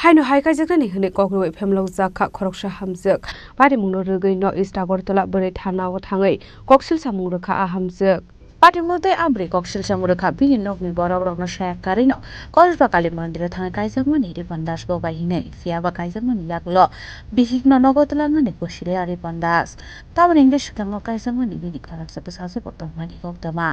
Haino haika jagrani hene kokro FM lokjak khoroksha hamjak pari mungno rugui no East Agartala bore thana o thangai koksil samung rakha ahamjak Patimute amri koksil samuraka bini nokni borok no sayakari no kosba kali mandira thang kaisakmani ri pandas bo bahine siaba kaisakmani yaklo bihikno nogotlan ne kosile ari pandas taman english tango kaisakmani bini kharak sa sase potmani koktama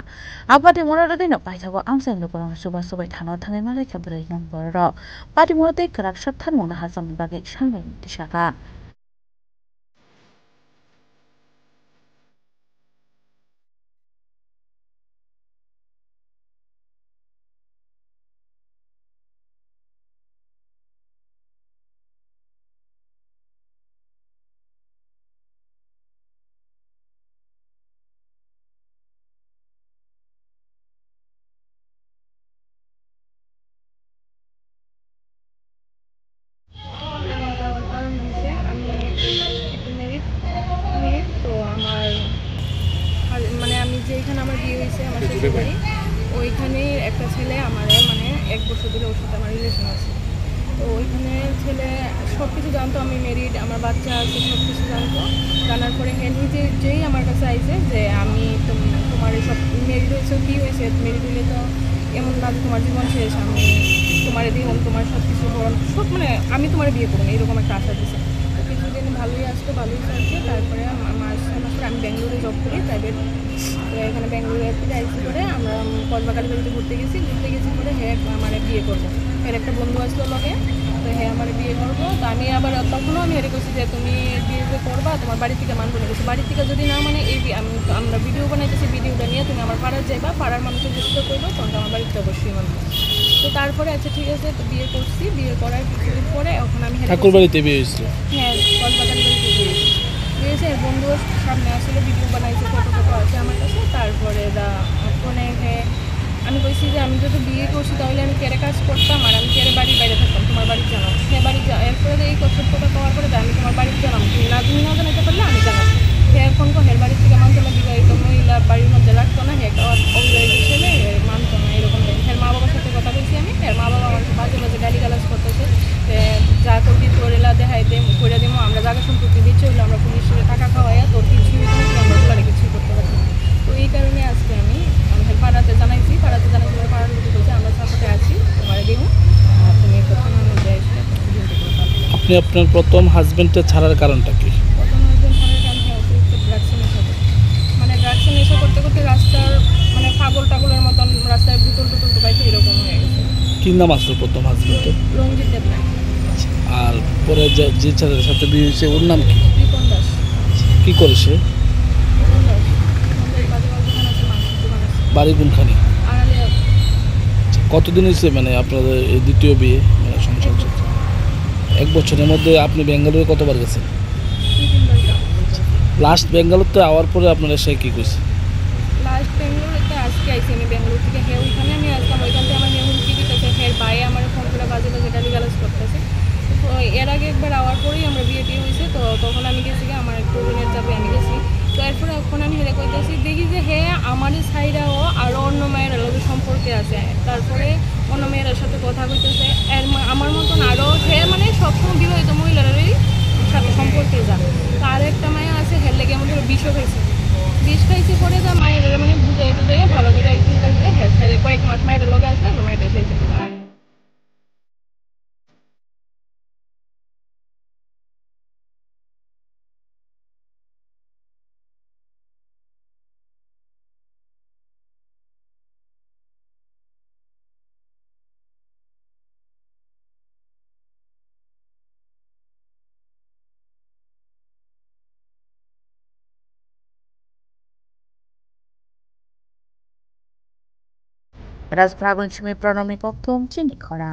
apati mona rugui no paithago amsang no korong suba subai thano thangai malai khabre nang borok patimute kharak sa than mona hasam bage sangai tisaka মানে আমি যেখানে আমার বিয়ে হয়েছে আমার শ্বশুরবাড়ি ওইখানে একটা ছেলে আমার মানে 1 বছর ধরে ওর সাথে আমার রিলেশন আছে তো ওইখানে ছেলে সব কিছু জানতো আমি ম্যারিড আমার বাচ্চা আছে সব কিছু জানতো জানার পরে হ্যাঁ নিজে যেই আমার কাছে আইছে যে আমি তোমার সব ম্যারিড হয়েছে কী হয়েছে ম্যারিড হইলে তো এমন না যে তোমার জীবন শেষ আমি তোমার দিন তোমার সব কিছু সব মানে আমি তোমার বিয়ে করবো এরকম একটা আশা দিচ্ছে তো কিছুদিন ভালোই আসতো ভালোই চলছে তারপরে মাস পরে আমি ব্যাঙ্গালোরে জব করি প্রাইভেট তো এখানে ব্যাঙ্গালোরে থেকে আইসি করে আমরা কসবাকালী বাড়িতে ঘুরতে গেছি পরে হ্যাঁ আমার বিয়ে করবো এর একটা বন্ধু আসলো লগে তো হ্যাঁ আমার বিয়ে করবো তো আমি আবার তখনও আমি এটা করছি যে তুমি বিয়ে যে করবা তোমার বাড়ি থেকে মানবো না কিছু বাড়ি থেকে যদি না মানে এই আমরা ভিডিও বানাইতেছি ভিডিওটা নিয়ে তুমি আমার পাড়ার যাইবা পাড়ার মানুষের চেষ্টা করবো তখন আমার বাড়িতে অবশ্যই মানবো তো তারপরে আচ্ছা ঠিক আছে তো বিয়ে করছি বিয়ে করার কিছুদিন পরে এখন আমি ঠাকুর বাড়িতে বিয়ে হয়েছিল হ্যাঁ কসবাকালী বাড়িতে বিয়ে হয়েছে বন্ধু সামনে আসলে ভিডিও বানাইছে ফটো আছে আমার কাছে তারপরে ফোনে আমি কইছি যে আমি যদি বিয়ে করছি তাহলে আমি কেড়ে কাজ করতাম আর আমি কেড়ে বাড়ির বাইরে থাকতাম তোমার বাড়ির জানাম হ্যাঁ বাড়ি এরপরে এই সত্যটা পাওয়ার পরে আমি তোমার বাড়ির জানাম তুমি না জানাতে পারলে আমি জানাম হ্যাঁ এখন হের বাড়ির থেকে মানতো না বিবাহিত মহিলা বাড়ির মধ্যে রাখতো না হ্যাঁ অবিবাহিত ছেলে মানতো না এরকম হের মা বাবার সাথে কথা বলছি আমি হের মা বাবা আমার বাজে বাজে গালিগালাজ করতেছে যা করবি তোর এলা দেখাই করে দিব আমরা জায়গা সম্পত্তি দিচ্ছি হইলে আমরা পুলিশের টাকা খাওয়াইয়া তোর কিছুই আমরা তোলারে কিছুই করতে পারছি তো এই কারণে আজকে আমি পাড়াতে জানাইছি পাড়ার লোক বলছে আমরা সাপোর্টে আছি তোমার দিব তুমি প্রথমে আপনি আপনার প্রথম হাজবেন্ডকে ছাড়ার কারণটা কি প্রথম হাজবেন্ড ছাড়ার কারণ অতিরিক্ত ড্রাগসে নেশা মানে ড্রাগসে নেশা করতে করতে রাস্তার মানে টাগলের মতন রাস্তায় বুতল টোকাইছে এরকম হয়ে গেছে কি নাম আসলো প্রথম হাজবেন্ডের রঞ্জিত দেবনাথ আর পরে যে ছেলের সাথে বিয়ে হয়েছে ওর নাম কি রিপন দাস কি করে সে বাড়ি কোনখানে কতদিন হয়েছে মানে আপনাদের এই দ্বিতীয় বিয়ে মানে সংসার চলছে 1 বছরের মধ্যে আপনি বেঙ্গালুরু কতবার গেছেন লাস্ট বেঙ্গালুরুতে আওয়ার পরে আপনারা সে কী করছে লাস্ট বেঙ্গালুরুতে আজকে আইসি আমি বেঙ্গালুরু থেকে হ্যাঁ ওইখানে আমি আসলাম ওইখান থেকে আমার মেয়ে হুমকি দিতেছে হ্যাঁ ভাই আমার ফোন করে বাজে গালিগালাজ করতেছে তো এর আগে একবার আওয়ার পরেই আমরা বিয়ে হয়েছে তো তখন আমি গেছি আমার প্রবীণের যাবে আমি গেছি তো এরপরে এখন আমি হেরে কইতেছি দেখি যে হ্যাঁ আমারই সাইডাও আরও অন্য মেয়েরা লোকের সম্পর্কে আছে তারপরে অন্য মেয়েরার সাথে কথা কইতেছে আমার মতন আরও হ্যাঁ মানে সবসময় বিবাহিত মহিলারাই সাথে সম্পর্কে যান তো আর একটা মায়া আছে হের লেগে আমাদের বিষও খাইছে বিষ খাইছে পরে যা মায়ের মানে বুঝাইতে দেয় ভালো করে হ্যাঁ কয়েক মাস মায়ের লোক আসলে মেয়েটা খাইছে Raz pragun ci mi pronomi koktum, ci nikora.